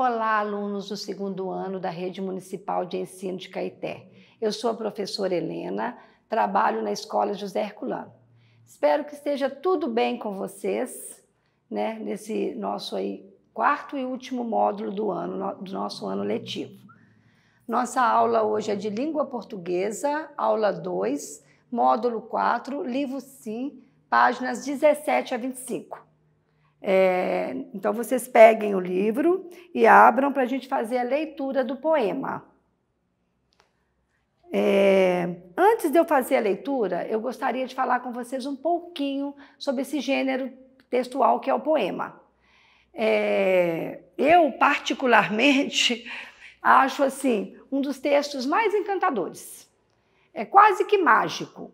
Olá, alunos do segundo ano da Rede Municipal de Ensino de Caeté. Eu sou a professora Helena, trabalho na Escola José Herculano. Espero que esteja tudo bem com vocês, né, nesse nosso quarto e último módulo do nosso ano letivo. Nossa aula hoje é de língua portuguesa, aula 2, módulo 4, livro Sim, páginas 17 a 25. Então, vocês peguem o livro e abram para a gente fazer a leitura do poema. Antes de eu fazer a leitura, eu gostaria de falar com vocês um pouquinho sobre esse gênero textual que é o poema. Eu, particularmente, acho assim, um dos textos mais encantadores. É quase que mágico.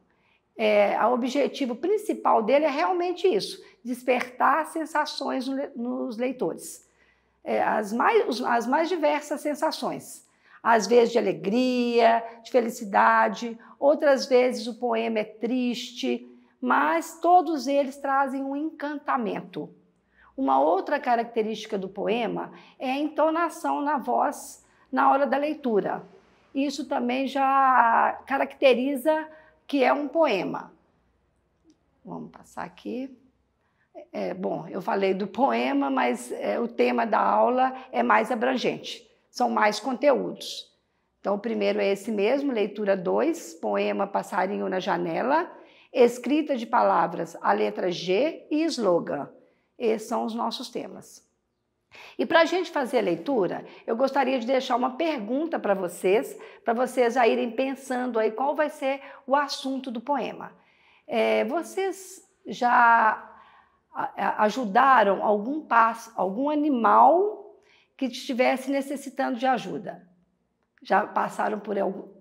O objetivo principal dele é realmente isso, despertar sensações nos leitores. As mais diversas sensações. Às vezes de alegria, de felicidade, outras vezes o poema é triste, mas todos eles trazem um encantamento. Uma outra característica do poema é a entonação na voz na hora da leitura. Isso também já caracteriza que é um poema. Vamos passar aqui. Bom, eu falei do poema, mas o tema da aula é mais abrangente. São mais conteúdos. Então, o primeiro é esse mesmo, leitura 2, poema Passarinho na Janela, escrita de palavras, a letra G e slogan. Esses são os nossos temas. E para a gente fazer a leitura, eu gostaria de deixar uma pergunta para vocês já irem pensando aí qual vai ser o assunto do poema. Vocês já ajudaram algum animal que estivesse necessitando de ajuda? Já passaram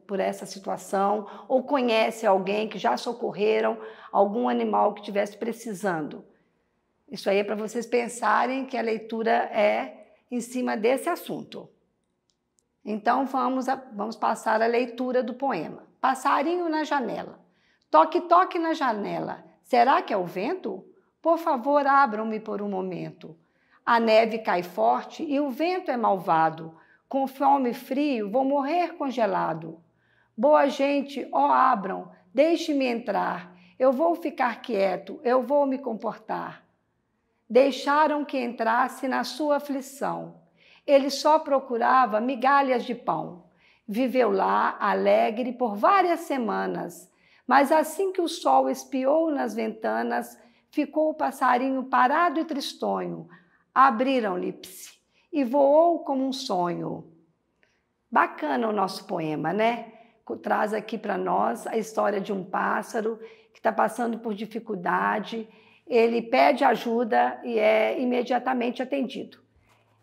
por essa situação? Ou conhecem alguém que já socorreram algum animal que estivesse precisando? Isso aí é para vocês pensarem que a leitura é em cima desse assunto. Então, vamos passar a leitura do poema. Passarinho na janela. Toque, toque na janela. Será que é o vento? Por favor, abram-me por um momento. A neve cai forte e o vento é malvado. Com fome e frio, vou morrer congelado. Boa gente, ó, abram, deixe-me entrar. Eu vou ficar quieto, eu vou me comportar. Deixaram que entrasse na sua aflição. Ele só procurava migalhas de pão. Viveu lá, alegre, por várias semanas. Mas assim que o sol espiou nas ventanas, ficou o passarinho parado e tristonho. Abriram-lhe-se e voou como um sonho. Bacana o nosso poema, né? Traz aqui para nós a história de um pássaro que está passando por dificuldade. Ele pede ajuda e é imediatamente atendido.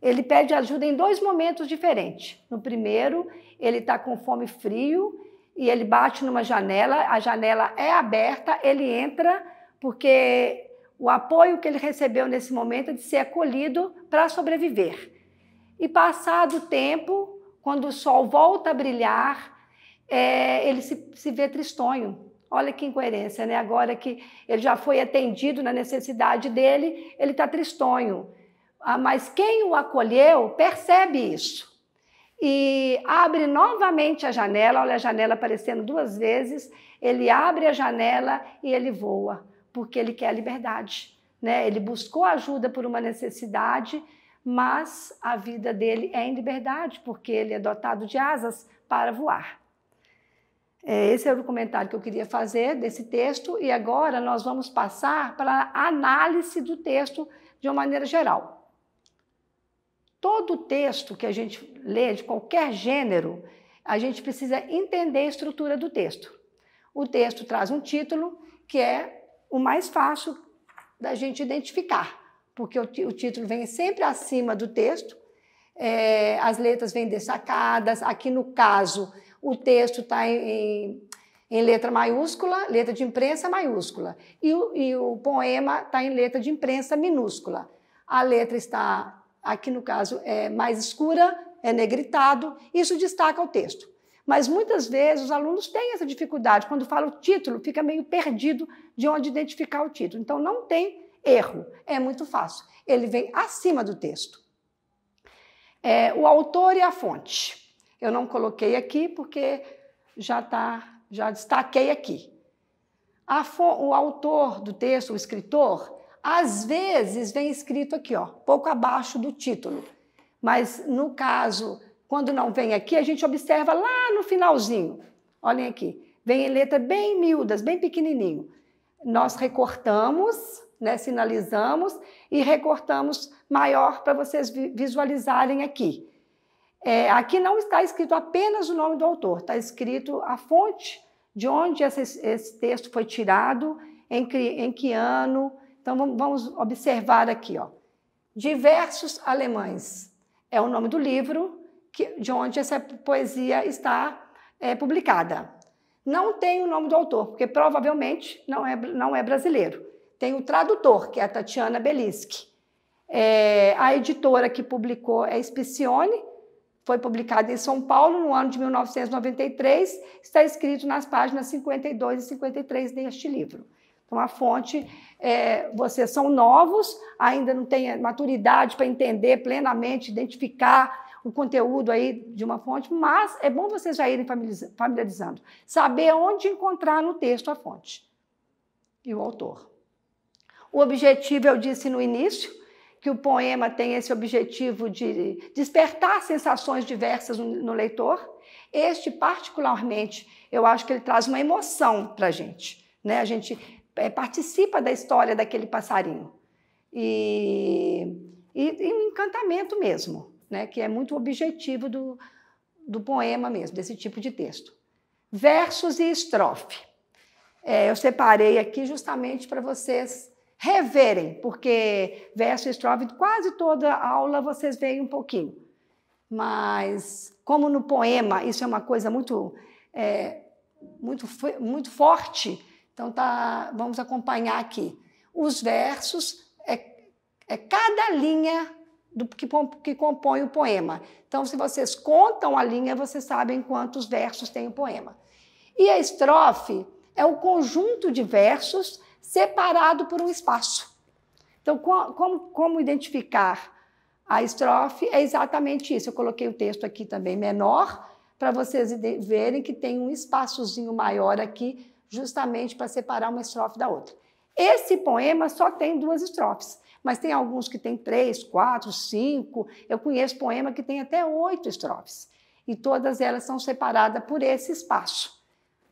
Ele pede ajuda em 2 momentos diferentes. No primeiro, ele está com fome e frio e ele bate numa janela, a janela é aberta, ele entra porque o apoio que ele recebeu nesse momento é de ser acolhido para sobreviver. E passado o tempo, quando o sol volta a brilhar, ele se vê tristonho. Olha que incoerência, né? Agora que ele já foi atendido na necessidade dele, ele está tristonho. Mas quem o acolheu percebe isso. E abre novamente a janela, olha a janela aparecendo 2 vezes, ele abre a janela e ele voa, porque ele quer a liberdade, né? Ele buscou ajuda por uma necessidade, mas a vida dele é em liberdade, porque ele é dotado de asas para voar. Esse era o comentário que eu queria fazer desse texto e agora nós vamos passar para a análise do texto de uma maneira geral. Todo texto que a gente lê, de qualquer gênero, a gente precisa entender a estrutura do texto. O texto traz um título que é o mais fácil da gente identificar, porque o título vem sempre acima do texto, as letras vêm destacadas, aqui no caso o texto está em letra maiúscula, letra de imprensa maiúscula, e o poema está em letra de imprensa minúscula. A letra está, aqui no caso, mais escura, é negritado, isso destaca o texto. Mas muitas vezes os alunos têm essa dificuldade, quando fala o título, fica meio perdido de onde identificar o título. Então não tem erro, é muito fácil, ele vem acima do texto. O autor e a fonte. Eu não coloquei aqui porque já destaquei aqui. O autor do texto, o escritor, às vezes vem escrito aqui, ó, pouco abaixo do título. Mas, no caso, quando não vem aqui, a gente observa lá no finalzinho. Olhem aqui, vem em letra bem miúdas, bem pequenininho. Nós recortamos, né, sinalizamos e recortamos maior para vocês visualizarem aqui. Aqui não está escrito apenas o nome do autor, está escrito a fonte de onde esse texto foi tirado, em que ano. Então, vamos observar aqui, ó. Diversos alemães. É o nome do livro de onde essa poesia está publicada. Não tem o nome do autor, porque provavelmente não é brasileiro. Tem o tradutor, que é a Tatiana Beliski. A editora que publicou é Spicione, foi publicada em São Paulo no ano de 1993, está escrito nas páginas 52 e 53 deste livro. Então, a fonte, vocês são novos, ainda não têm maturidade para entender plenamente, identificar o conteúdo aí de uma fonte, mas é bom vocês já irem familiarizando, saber onde encontrar no texto a fonte e o autor. O objetivo, eu disse no início, que o poema tem esse objetivo de despertar sensações diversas no leitor. Este, particularmente, eu acho que ele traz uma emoção para a gente, né? A gente participa da história daquele passarinho. E um encantamento mesmo, né? Que é muito o objetivo do poema mesmo, desse tipo de texto. Versos e estrofe. Eu separei aqui justamente para vocês reverem, porque verso e estrofe, quase toda aula vocês veem um pouquinho. Mas, como no poema, isso é uma coisa muito forte, então vamos acompanhar aqui. Os versos cada linha que compõe o poema. Então, se vocês contam a linha, vocês sabem quantos versos tem o poema. E a estrofe é o conjunto de versos separado por um espaço. Então, como identificar a estrofe? É exatamente isso. Eu coloquei o texto aqui também menor, para vocês verem que tem um espaçozinho maior aqui, justamente para separar uma estrofe da outra. Esse poema só tem 2 estrofes, mas tem alguns que tem 3, 4, 5. Eu conheço poema que tem até 8 estrofes. E todas elas são separadas por esse espaço.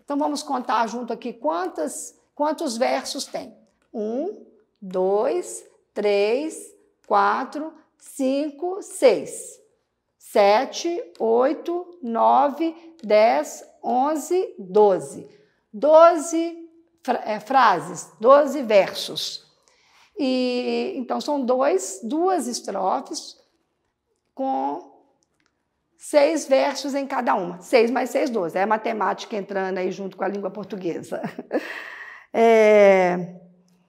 Então, vamos contar junto aqui quantos versos tem. 1, 2, 3, 4, 5, 6, 7, 8, 9, 10, 11, 12. 12 frases, 12 versos. Então, são 2 estrofes com 6 versos em cada uma. 6 mais 6, 12. É a matemática entrando aí junto com a língua portuguesa.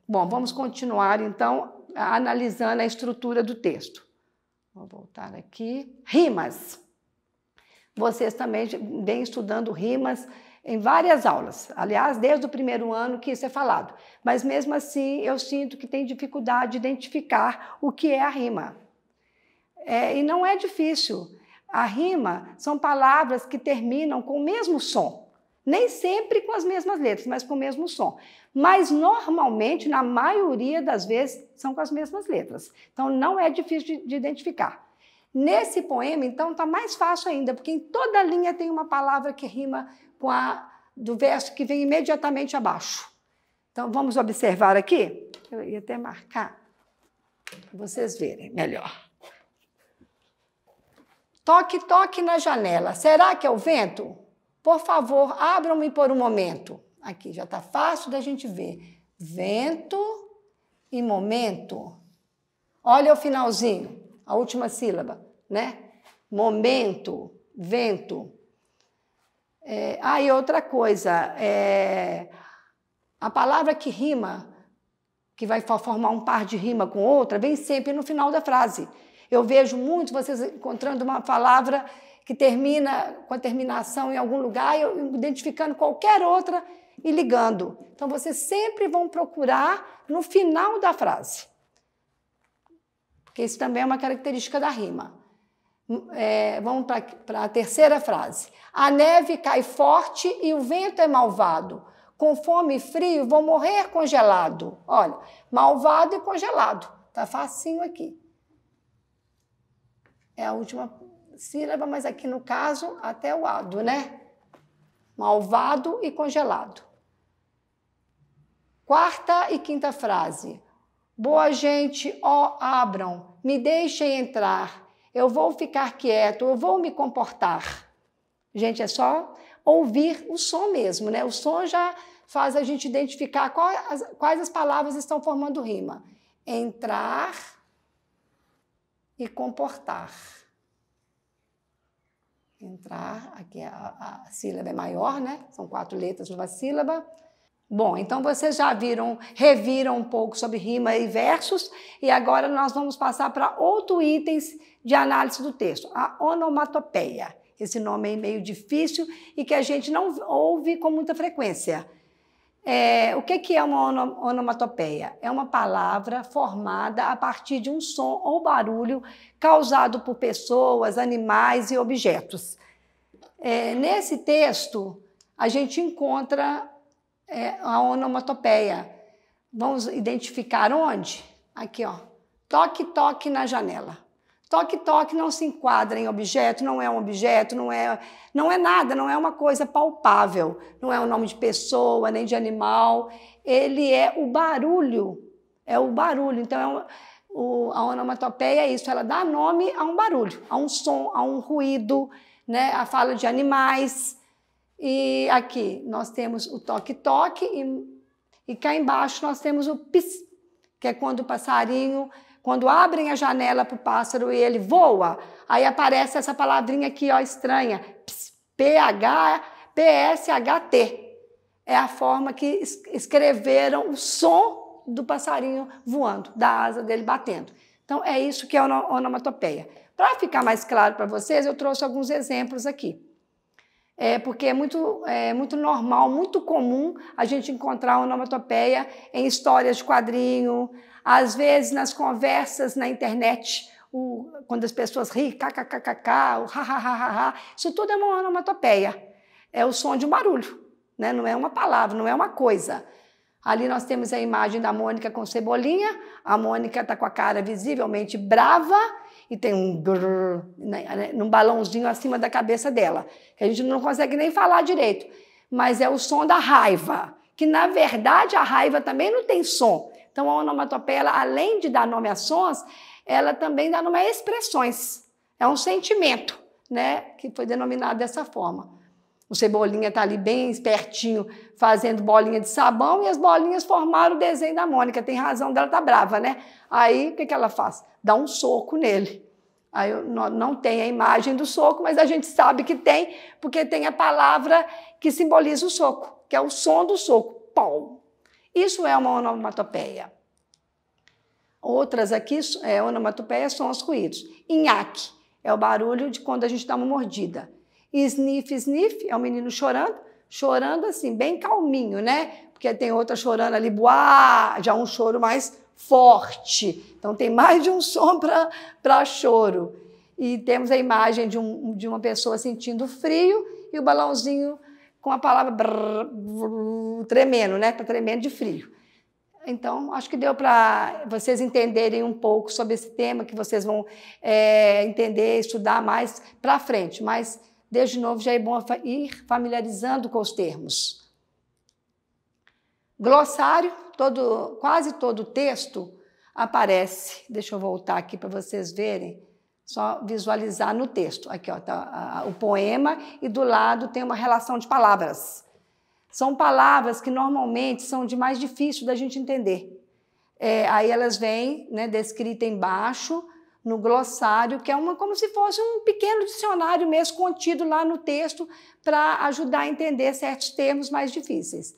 Bom, vamos continuar, então, analisando a estrutura do texto. Vou voltar aqui. Rimas. Vocês também vêm estudando rimas em várias aulas. Aliás, desde o primeiro ano que isso é falado. Mas, mesmo assim, eu sinto que tem dificuldade de identificar o que é a rima. E não é difícil. A rima são palavras que terminam com o mesmo som. Nem sempre com as mesmas letras, mas com o mesmo som. Mas, normalmente, na maioria das vezes, são com as mesmas letras. Então, não é difícil de identificar. Nesse poema, então, está mais fácil ainda, porque em toda linha tem uma palavra que rima com a do verso que vem imediatamente abaixo. Então, vamos observar aqui? Eu ia até marcar para vocês verem melhor. Toque, toque na janela. Será que é o vento? Por favor, abram-me por um momento. Aqui já está fácil da gente ver. Vento e momento. Olha o finalzinho, a última sílaba, né? Momento, vento. E outra coisa, a palavra que rima, que vai formar um par de rima com outra, vem sempre no final da frase. Eu vejo muito vocês encontrando uma palavra que termina com a terminação em algum lugar, identificando qualquer outra e ligando. Então, vocês sempre vão procurar no final da frase. Porque isso também é uma característica da rima. Vamos para a terceira frase. A neve cai forte e o vento é malvado. Com fome e frio vou morrer congelado. Olha, malvado e congelado. Tá facinho aqui. É a última sílaba, mas aqui no caso até o ado, né? Malvado e congelado. Quarta e quinta frase. Boa gente, ó, abram, me deixem entrar. Eu vou ficar quieto, eu vou me comportar. Gente, é só ouvir o som mesmo, né? O som já faz a gente identificar quais as palavras estão formando rima. Entrar e comportar. Entrar, aqui a sílaba é maior, né? São 4 letras numa sílaba. Bom, então vocês já reviram um pouco sobre rima e versos, e agora nós vamos passar para outro itens de análise do texto, a onomatopeia. Esse nome é meio difícil e que a gente não ouve com muita frequência. O que é uma onomatopeia? É uma palavra formada a partir de um som ou barulho causado por pessoas, animais e objetos. Nesse texto, a gente encontra a onomatopeia. Vamos identificar onde? Aqui, ó. Toque, toque na janela. Toque, toque não se enquadra em objeto, não é um objeto, não é nada, não é uma coisa palpável, não é o nome de pessoa, nem de animal, ele é o barulho, Então, a onomatopeia é isso, ela dá nome a um barulho, a um som, a um ruído, né? A fala de animais. E aqui nós temos o toque-toque e cá embaixo nós temos o pis, que é quando o passarinho, quando abrem a janela para o pássaro e ele voa, aí aparece essa palavrinha aqui, ó, estranha, P-S-H-T. É a forma que escreveram o som do passarinho voando, da asa dele batendo. Então, é isso que é onomatopeia. Para ficar mais claro para vocês, eu trouxe alguns exemplos aqui. Porque é muito normal, muito comum a gente encontrar onomatopeia em histórias de quadrinho, às vezes nas conversas na internet, quando as pessoas riem, kkkk, o ha, isso tudo é uma onomatopeia. É o som de um barulho, né? Não é uma palavra, não é uma coisa. Ali nós temos a imagem da Mônica com Cebolinha, a Mônica está com a cara visivelmente brava e tem um balãozinho acima da cabeça dela, que a gente não consegue nem falar direito, mas é o som da raiva, que na verdade a raiva também não tem som. Então a onomatopeia, além de dar nome a sons, ela também dá nome a expressões. É um sentimento, né, que foi denominado dessa forma. O Cebolinha está ali bem espertinho, fazendo bolinha de sabão, e as bolinhas formaram o desenho da Mônica. Tem razão dela, tá brava, né? Aí, o que ela faz? Dá um soco nele. Aí não tem a imagem do soco, mas a gente sabe que tem, porque tem a palavra que simboliza o soco, que é o som do soco. Pau. Isso é uma onomatopeia. Outras aqui, onomatopeia são os ruídos. Nhaque é o barulho de quando a gente dá uma mordida. Sniff, sniff, é o menino chorando assim, bem calminho, né? Porque tem outra chorando ali, buá, já um choro mais forte. Então tem mais de um som para choro. E temos a imagem de uma pessoa sentindo frio e o balãozinho com a palavra brrr, brrr, tremendo, né? Tá tremendo de frio. Então, acho que deu para vocês entenderem um pouco sobre esse tema, que vocês vão entender, estudar mais para frente. Mas, desde novo, já é bom ir familiarizando com os termos. Glossário, quase todo o texto aparece. Deixa eu voltar aqui para vocês verem, só visualizar no texto. Aqui, ó, tá o poema e do lado tem uma relação de palavras. São palavras que normalmente são de mais difícil da gente entender. Aí elas vêm, né, descritas embaixo, no glossário, que é como se fosse um pequeno dicionário mesmo contido lá no texto para ajudar a entender certos termos mais difíceis.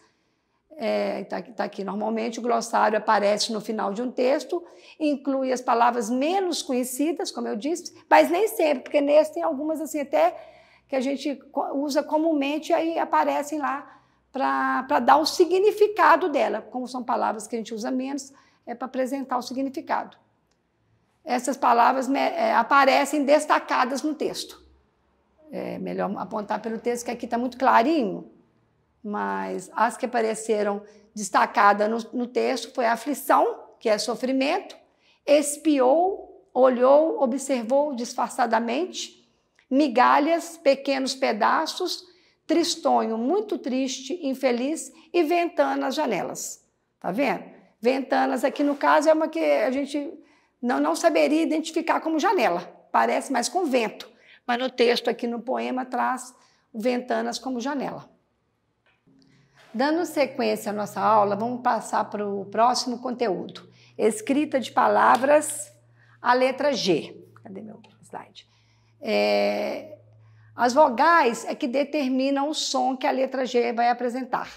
Tá aqui, normalmente o glossário aparece no final de um texto, inclui as palavras menos conhecidas, como eu disse, mas nem sempre, porque nesse tem algumas assim até que a gente usa comumente e aí aparecem lá para dar o significado dela. Como são palavras que a gente usa menos, é para apresentar o significado. essas palavras aparecem destacadas no texto. É melhor apontar pelo texto, que aqui está muito clarinho, mas as que apareceram destacadas no texto foi aflição, que é sofrimento, espiou, olhou, observou disfarçadamente, migalhas, pequenos pedaços, tristonho, muito triste, infeliz, e ventana nas janelas. Tá vendo? Ventanas aqui, no caso, é uma que a gente não saberia identificar como janela. Parece mais com vento. Mas no texto aqui no poema traz ventanas como janela. Dando sequência à nossa aula, vamos passar para o próximo conteúdo. Escrita de palavras, a letra G. Cadê meu slide? As vogais é que determinam o som que a letra G vai apresentar.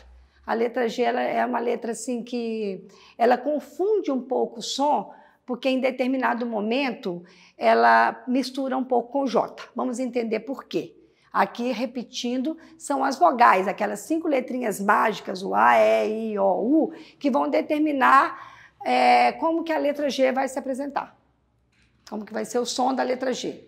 A letra G ela é uma letra assim que ela confunde um pouco o som, porque em determinado momento ela mistura um pouco com o J. Vamos entender por quê. Aqui, repetindo, são as vogais, aquelas 5 letrinhas mágicas, o A, E, I, O, U, que vão determinar como que a letra G vai se apresentar. Como que vai ser o som da letra G.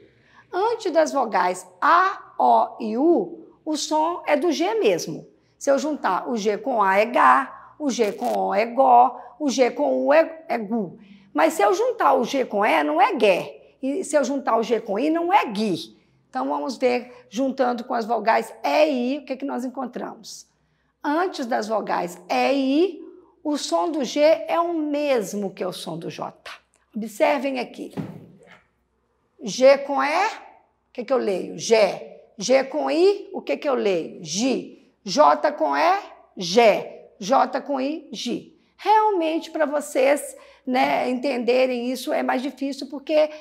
Antes das vogais A, O e U, o som é do G mesmo. Se eu juntar o G com A é Gá, o G com O é Gó, o G com U é Gu. Mas se eu juntar o G com E, não é Gué. E se eu juntar o G com I, não é Gui. Então, vamos ver, juntando com as vogais E e I, o que, que nós encontramos. Antes das vogais E e I, o som do G é o mesmo que o som do J. Observem aqui. G com E, o que, que eu leio? Gé. G com I, o que, que eu leio? Gi. J com E, Gé. J com I, Gi. Realmente, para vocês entenderem isso, é mais difícil, porque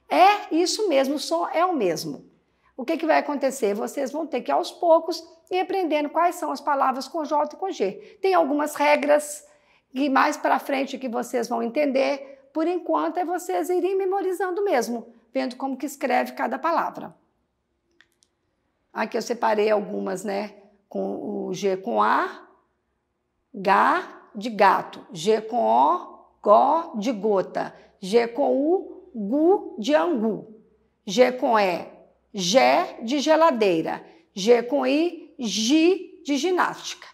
é isso mesmo, o som é o mesmo. O que, que vai acontecer? Vocês vão ter que, aos poucos, ir aprendendo quais são as palavras com J e com G. Tem algumas regras que mais para frente que vocês vão entender. Por enquanto, é vocês irem memorizando mesmo, vendo como que escreve cada palavra. Aqui eu separei algumas, com o G com A, Gá de gato, G com O, Gó de gota, G com U, Gu de angu, G com E, Gé de geladeira, G com I, Gi de ginástica.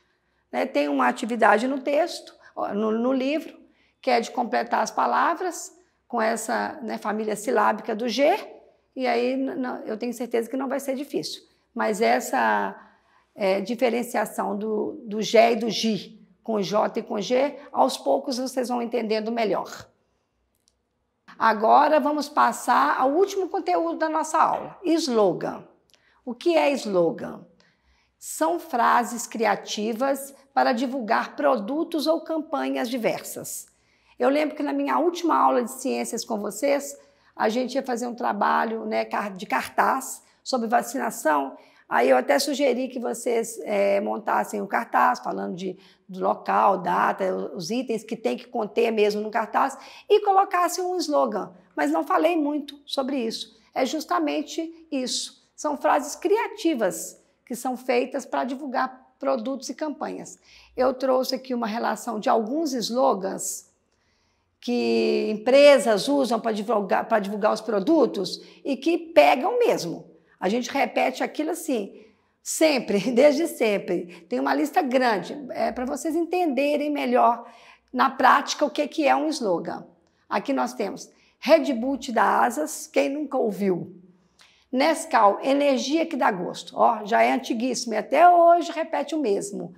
Tem uma atividade no texto, no livro, que é de completar as palavras com essa família silábica do G, e aí eu tenho certeza que não vai ser difícil. Mas essa diferenciação do Gé e do Gi, com J e com G, aos poucos vocês vão entendendo melhor. Agora vamos passar ao último conteúdo da nossa aula, slogan. O que é slogan? São frases criativas para divulgar produtos ou campanhas diversas. Eu lembro que na minha última aula de ciências com vocês, a gente ia fazer um trabalho de cartaz sobre vacinação. Aí eu até sugeri que vocês montassem o cartaz, falando do local, data, os itens que tem que conter mesmo no cartaz, e colocassem um slogan. Mas não falei muito sobre isso. É justamente isso. São frases criativas que são feitas para divulgar produtos e campanhas. Eu trouxe aqui uma relação de alguns slogans que empresas usam para divulgar os produtos e que pegam mesmo. A gente repete aquilo assim, sempre, desde sempre. Tem uma lista grande, para vocês entenderem melhor na prática o que é um slogan. Aqui nós temos Red Bull te dá asas, quem nunca ouviu? Nescau, energia que dá gosto. Já é antiguíssimo e até hoje repete o mesmo.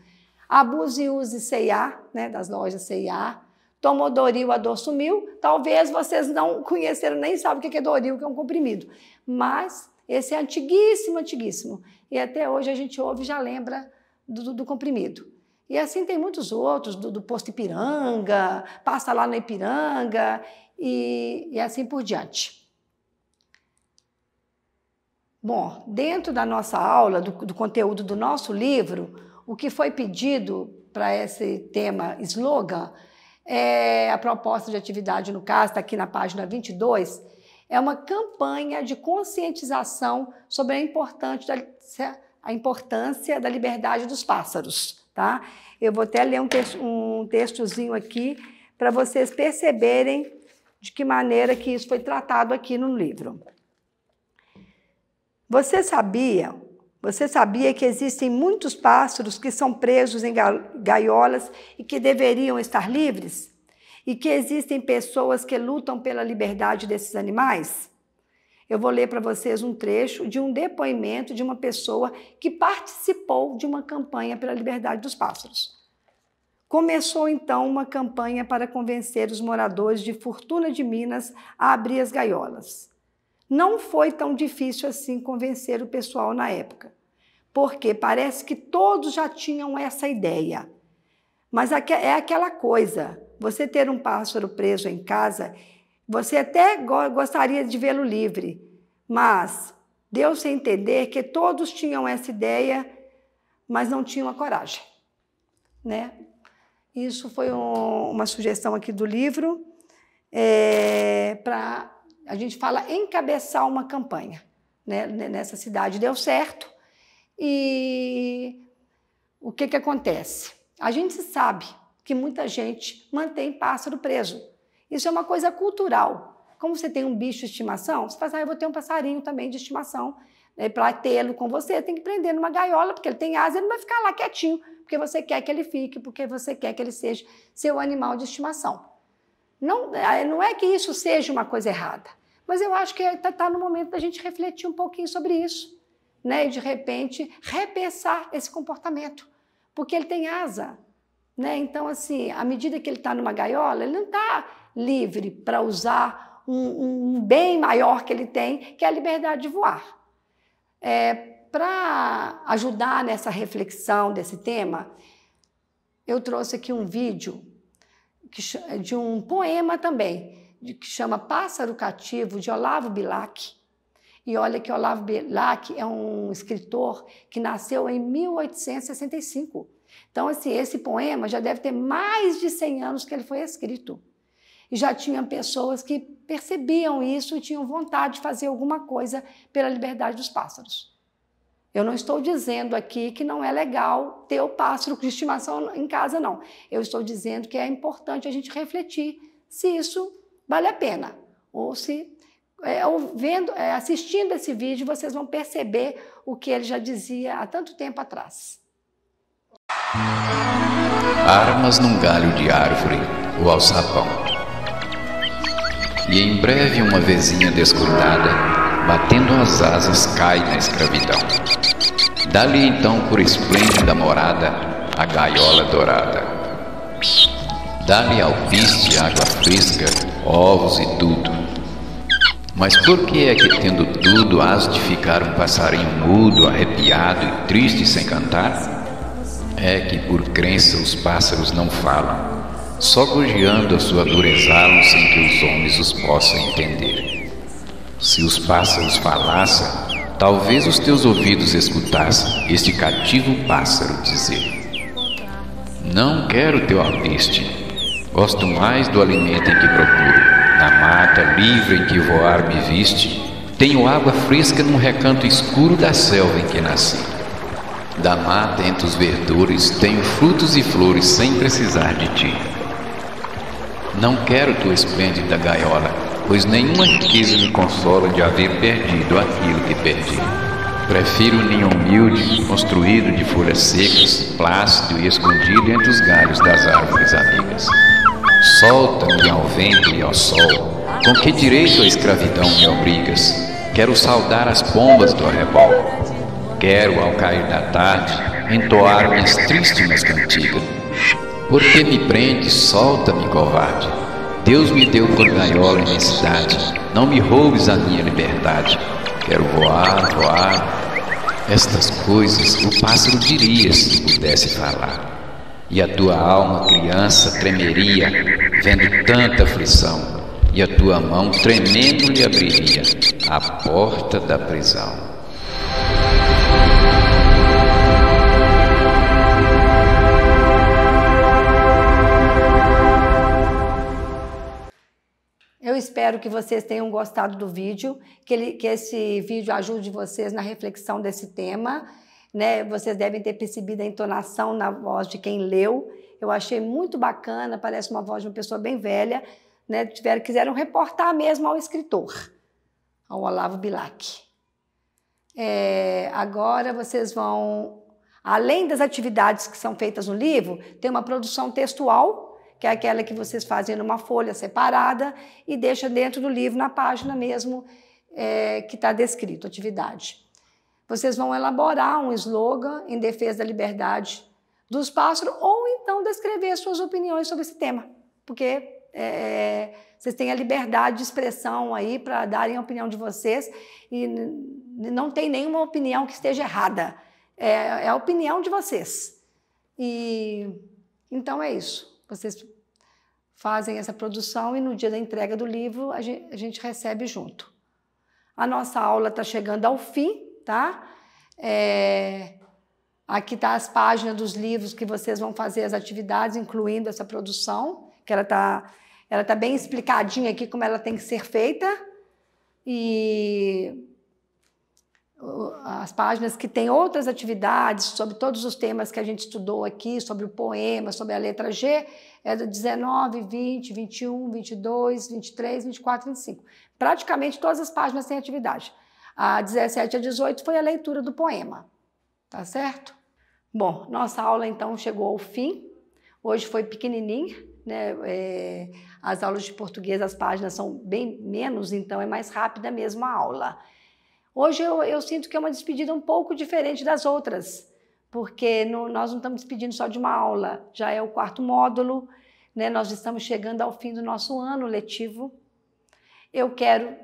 Abuse e use C&A, das lojas C&A. Tomou Doril, a dor sumiu. Talvez vocês não conheceram, nem sabem o que é Doril, que é um comprimido. Mas esse é antiguíssimo, antiguíssimo. E até hoje a gente ouve e já lembra do comprimido. E assim tem muitos outros, do posto Ipiranga, passa lá na Ipiranga e assim por diante. Bom, dentro da nossa aula, do conteúdo do nosso livro, o que foi pedido para esse tema slogan, a proposta de atividade, no caso, está aqui na página 22, é uma campanha de conscientização sobre a importância da liberdade dos pássaros. Tá? Eu vou até ler um textozinho aqui para vocês perceberem de que maneira que isso foi tratado aqui no livro. Você sabia que existem muitos pássaros que são presos em gaiolas e que deveriam estar livres? E que existem pessoas que lutam pela liberdade desses animais? Eu vou ler para vocês um trecho de um depoimento de uma pessoa que participou de uma campanha pela liberdade dos pássaros. Começou, então, uma campanha para convencer os moradores de Fortuna de Minas a abrir as gaiolas. Não foi tão difícil assim convencer o pessoal na época, porque parece que todos já tinham essa ideia. Mas é aquela coisa, você ter um pássaro preso em casa, você até gostaria de vê-lo livre, mas deu-se a entender que todos tinham essa ideia, mas não tinham a coragem, né? Isso foi uma sugestão aqui do livro, para, a gente fala, encabeçar uma campanha, né? Nessa cidade deu certo. E o que acontece? A gente sabe que muita gente mantém pássaro preso. Isso é uma coisa cultural. Como você tem um bicho de estimação, você fala, eu vou ter um passarinho também de estimação, né? Para tê-lo com você, tem que prender numa gaiola, porque ele tem asa, ele não vai ficar lá quietinho, porque você quer que ele fique, porque você quer que ele seja seu animal de estimação. Não é que isso seja uma coisa errada, mas eu acho que está no momento da gente refletir um pouquinho sobre isso, né? E, de repente, repensar esse comportamento, porque ele tem asa, né? Então, assim, à medida que ele está numa gaiola, ele não está livre para usar um bem maior que ele tem, que é a liberdade de voar. Para ajudar nessa reflexão desse tema, eu trouxe aqui um vídeo de um poema também, que chama Pássaro Cativo, de Olavo Bilac. E olha que Olavo Bilac é um escritor que nasceu em 1865. Então, assim, esse poema já deve ter mais de 100 anos que ele foi escrito. E já tinha pessoas que percebiam isso e tinham vontade de fazer alguma coisa pela liberdade dos pássaros. Eu não estou dizendo aqui que não é legal ter o pássaro de estimação em casa, não. Eu estou dizendo que é importante a gente refletir se isso vale a pena. Ou se, assistindo esse vídeo, vocês vão perceber o que ele já dizia há tanto tempo atrás. Armas num galho de árvore, o alçapão. E em breve uma vezinha descuidada, batendo as asas, cai na escravidão. Dali então por esplêndida morada, a gaiola dourada. Dá-lhe alpiste, água fresca, ovos e tudo. Mas por que é que, tendo tudo, has de ficar um passarinho mudo, arrepiado e triste sem cantar? É que por crença os pássaros não falam, só gorjeando a sua dor exalam sem que os homens os possam entender. Se os pássaros falassem, talvez os teus ouvidos escutassem este cativo pássaro dizer: não quero teu alpiste, gosto mais do alimento em que procuro. Na mata livre em que voar me viste, tenho água fresca num recanto escuro da selva em que nasci. Da mata entre os verdores tenho frutos e flores sem precisar de ti. Não quero tua esplêndida gaiola, pois nenhuma riqueza me consola de haver perdido aquilo que perdi. Prefiro um ninho humilde, construído de folhas secas, plácido e escondido entre os galhos das árvores amigas. Solta-me ao vento e ao sol, com que direito à escravidão me obrigas? Quero saudar as pombas do arrebol. Quero, ao cair da tarde, entoar minhas tristes cantigas. Por que me prendes? Solta-me, covarde. Deus me deu por gaiola em minha cidade, não me roubes a minha liberdade. Quero voar, voar. Estas coisas o pássaro diria se pudesse falar. E a tua alma, criança, tremeria, vendo tanta aflição, e a tua mão, tremendo, lhe abriria a porta da prisão. Eu espero que vocês tenham gostado do vídeo, que esse vídeo ajude vocês na reflexão desse tema, né? Vocês devem ter percebido a entonação na voz de quem leu. Eu achei muito bacana, parece uma voz de uma pessoa bem velha, né, quiseram reportar mesmo ao escritor, ao Olavo Bilac. Agora vocês vão, além das atividades que são feitas no livro, tem uma produção textual, que é aquela que vocês fazem numa folha separada e deixa dentro do livro, na página mesmo, que está descrito, atividade. Vocês vão elaborar um slogan em defesa da liberdade dos pássaros ou então descrever suas opiniões sobre esse tema, porque vocês têm a liberdade de expressão aí para darem a opinião de vocês e não tem nenhuma opinião que esteja errada. É a opinião de vocês. Então é isso. Vocês fazem essa produção e no dia da entrega do livro a gente recebe junto. A nossa aula está chegando ao fim, tá? Aqui tá as páginas dos livros que vocês vão fazer as atividades, incluindo essa produção, que ela tá bem explicadinha aqui como ela tem que ser feita. E as páginas que tem outras atividades sobre todos os temas que a gente estudou aqui, sobre o poema, sobre a letra G, é do 19, 20, 21, 22, 23, 24, 25. Praticamente todas as páginas têm atividade. A 17 a 18 foi a leitura do poema, tá certo? Bom, nossa aula então chegou ao fim. Hoje foi pequenininha, né? As aulas de português, as páginas são bem menos, então é mais rápida mesmo a aula. Hoje eu sinto que é uma despedida um pouco diferente das outras, porque nós não estamos despedindo só de uma aula, já é o 4º módulo, né? Nós estamos chegando ao fim do nosso ano letivo. Eu quero,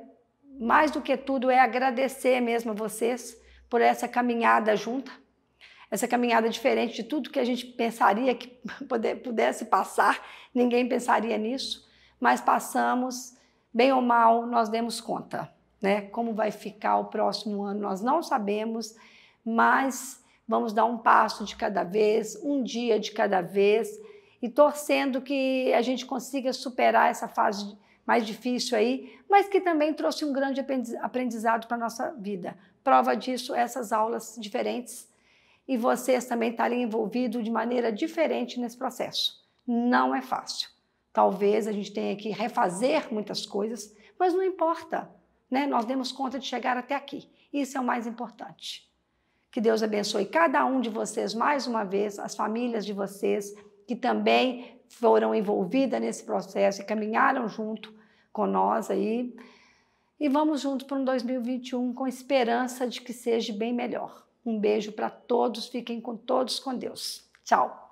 mais do que tudo, agradecer mesmo a vocês por essa caminhada junta, essa caminhada diferente de tudo que a gente pensaria que pudesse passar, ninguém pensaria nisso, mas passamos, bem ou mal, nós demos conta. Né? Como vai ficar o próximo ano, nós não sabemos, mas vamos dar um passo de cada vez, um dia de cada vez, e torcendo que a gente consiga superar essa fase mais difícil aí, mas que também trouxe um grande aprendizado para a nossa vida. Prova disso, essas aulas diferentes, e vocês também estarem envolvidos de maneira diferente nesse processo. Não é fácil. Talvez a gente tenha que refazer muitas coisas, mas não importa. Né? Nós demos conta de chegar até aqui. Isso é o mais importante. Que Deus abençoe cada um de vocês mais uma vez, as famílias de vocês que também foram envolvidas nesse processo e caminharam junto com nós aí. E vamos juntos para um 2021 com esperança de que seja bem melhor. Um beijo para todos, fiquem todos com Deus. Tchau!